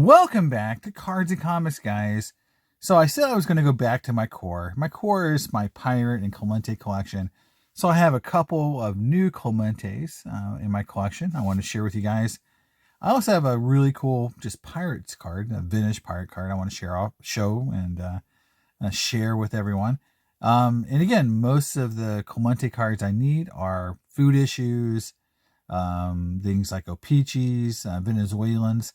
Welcome back to Cards and Comics, guys. So I said I was going to go back to my core. My core is my Pirate and Clemente collection. So I have a couple of new Clementes in my collection I want to share with you guys. I also have a really cool just Pirates card, a vintage Pirate card I want to show and share with everyone. And again, most of the Clemente cards I need are food issues, things like O-Pee-Chees, Venezuelans.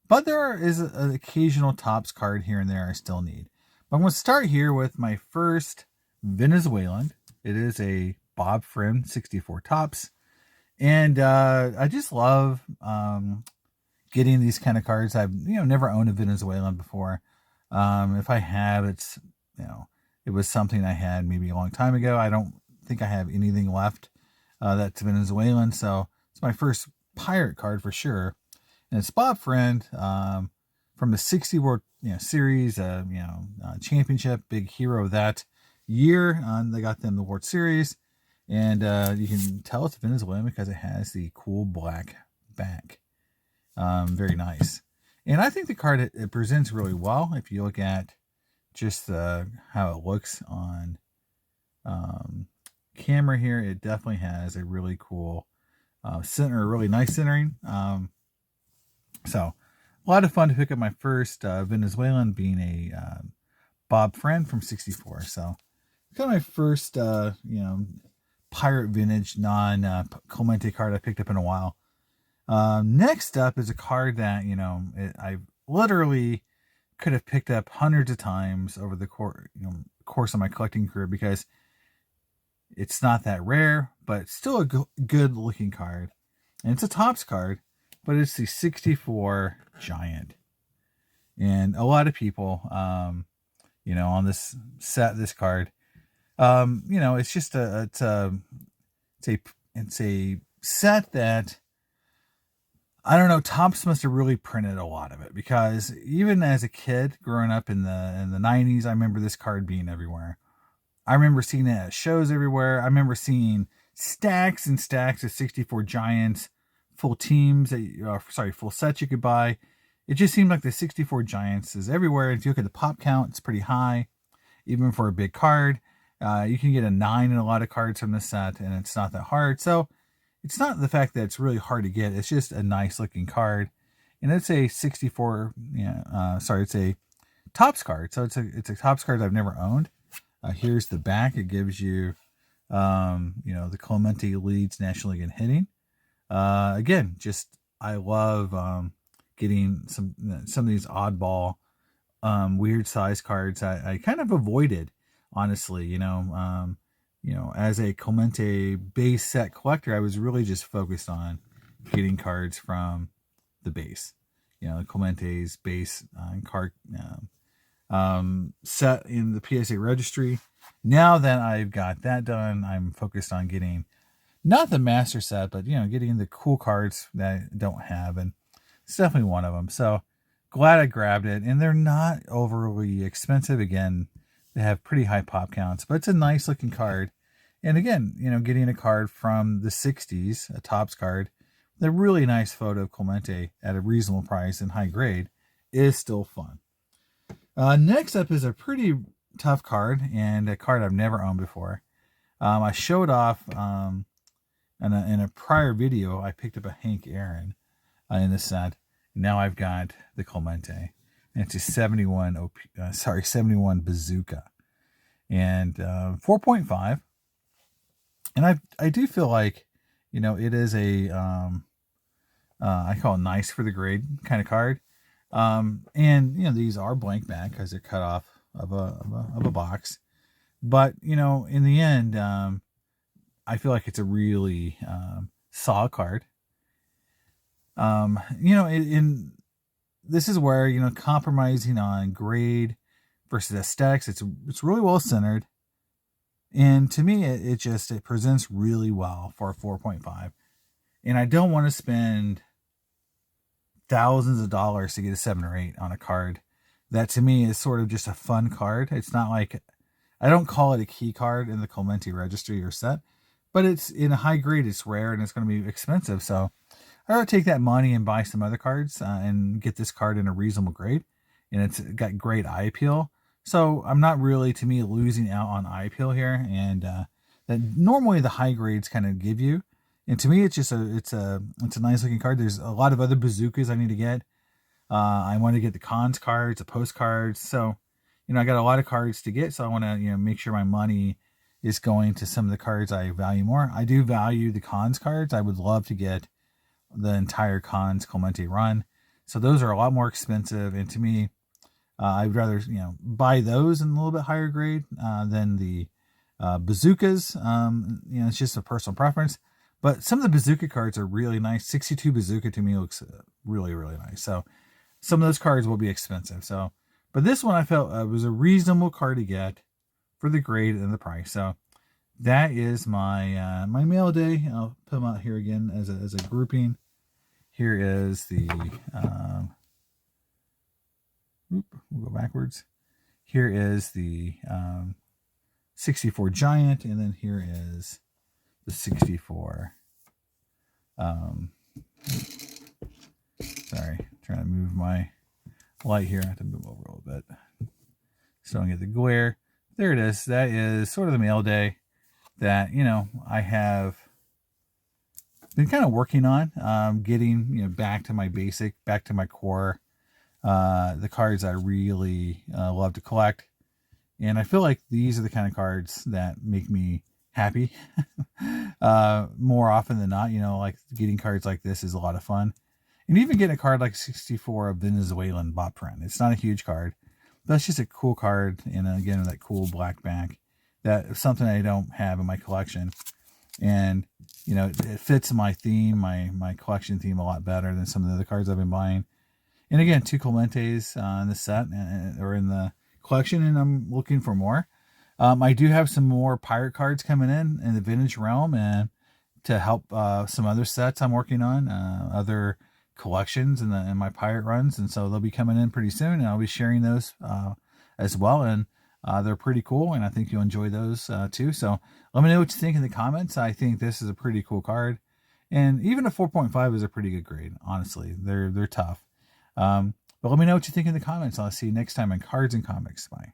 But there is an occasional Topps card here and there I still need. But I'm going to start here with my first Venezuelan. It is a Bob Friend 64 Topps. And I just love getting these kind of cards. I've never owned a Venezuelan before. If I have, it's it was something I had maybe a long time ago. I don't think I have anything left that's Venezuelan. So it's my first Pirate card for sure. And it's Bob Friend from the 60 World Series, championship, big hero of that year. They got them the World Series. And you can tell it's Venezuelan because it has the cool black back. Very nice. And I think the card, it presents really well. If you look at just how it looks on camera here, it definitely has a really cool center, really nice centering. So a lot of fun to pick up my first Venezuelan, being a Bob Friend from 64. So kind of my first, Pirate vintage non-Clemente card I picked up in a while. Next up is a card that, I literally could have picked up hundreds of times over the course of my collecting career because it's not that rare, but it's still a good looking card. And it's a Topps card, but it's the 64 Giant. And a lot of people, on this set, this card, it's just it's a set that, I don't know, Topps must have really printed a lot of it, because even as a kid growing up in the 90s, I remember this card being everywhere. I remember seeing it at shows everywhere. I remember seeing stacks and stacks of 64 Giants, full teams, full sets you could buy. It just seemed like the 64 Giants is everywhere. If you look at the pop count, it's pretty high, even for a big card. You can get a 9 in a lot of cards from this set, and it's not that hard. So it's not the fact that it's really hard to get. It's just a nice looking card. And it's a 64, it's a Topps card. So it's a Topps card I've never owned. Here's the back. It gives you, the Clemente leads National League in hitting. Again, just, I love getting some of these oddball, weird size cards I kind of avoided, honestly. As a Clemente base set collector, I was really just focused on getting cards from the base. Clemente's base card set in the PSA registry. Now that I've got that done, I'm focused on getting not the master set, but getting the cool cards that I don't have, and it's definitely one of them. So glad I grabbed it, and they're not overly expensive. Again, they have pretty high pop counts, but it's a nice looking card. And again, getting a card from the 60s, a Topps card, with a really nice photo of Clemente at a reasonable price and high grade, is still fun. Next up is a pretty tough card, and a card I've never owned before. I showed off in a prior video. I picked up a Hank Aaron in this set. Now I've got the Clemente, and it's a 71 Bazooka, and 4.5. And I do feel like, it is a I call it nice for the grade kind of card. And these are blank back because they're cut off of a box. But in the end, I feel like it's a really solid card. This is where, compromising on grade versus aesthetics, it's really well centered. And to me, it presents really well for a 4.5. And I don't want to spend thousands of dollars to get a 7 or 8 on a card that to me is sort of just a fun card. It's not like, I don't call it a key card in the Clemente registry or set, but it's in a high grade. It's rare and it's going to be expensive. So I'd rather take that money and buy some other cards and get this card in a reasonable grade, and it's got great eye appeal. So I'm not really, to me, losing out on eye appeal here, and that normally the high grades kind of give you. And to me, it's just a nice looking card. There's a lot of other bazookas I need to get. I want to get the cons cards, the postcards. So, I got a lot of cards to get. So I want to, make sure my money is going to some of the cards I value more. I do value the cons cards. I would love to get the entire cons Clemente run. So those are a lot more expensive. And to me, I'd rather, buy those in a little bit higher grade than the bazookas. It's just a personal preference. But some of the bazooka cards are really nice. 62 bazooka to me looks really, really nice. So some of those cards will be expensive. So, but this one I felt was a reasonable card to get for the grade and the price. So that is my my mail day. I'll put them out here again as a grouping. Here is the we'll go backwards. Here is the 64 Giant, and then here is the 64. Sorry, trying to move my light here. I have to move over a little bit so I don't get the glare. There it is. That is sort of the mail day that, I have been kind of working on, getting, back to my basic, back to my core, the cards I really love to collect. And I feel like these are the kind of cards that make me happy more often than not. Like getting cards like this is a lot of fun. And even getting a card like 64 of Venezuelan bot print. It's not a huge card, but it's just a cool card. And again, that cool black back. That's something I don't have in my collection. And, it fits my theme, my collection theme a lot better than some of the other cards I've been buying. And again, 2 Clementes in the set or in the collection, and I'm looking for more. I do have some more pirate cards coming in the vintage realm, and to help some other sets I'm working on, other collections in my pirate runs, and so they'll be coming in pretty soon, and I'll be sharing those as well. And they're pretty cool, and I think you'll enjoy those too. So let me know what you think in the comments. I think this is a pretty cool card, and even a 4.5 is a pretty good grade. Honestly, they're tough. But let me know what you think in the comments. I'll see you next time on Cards and Comics. Bye.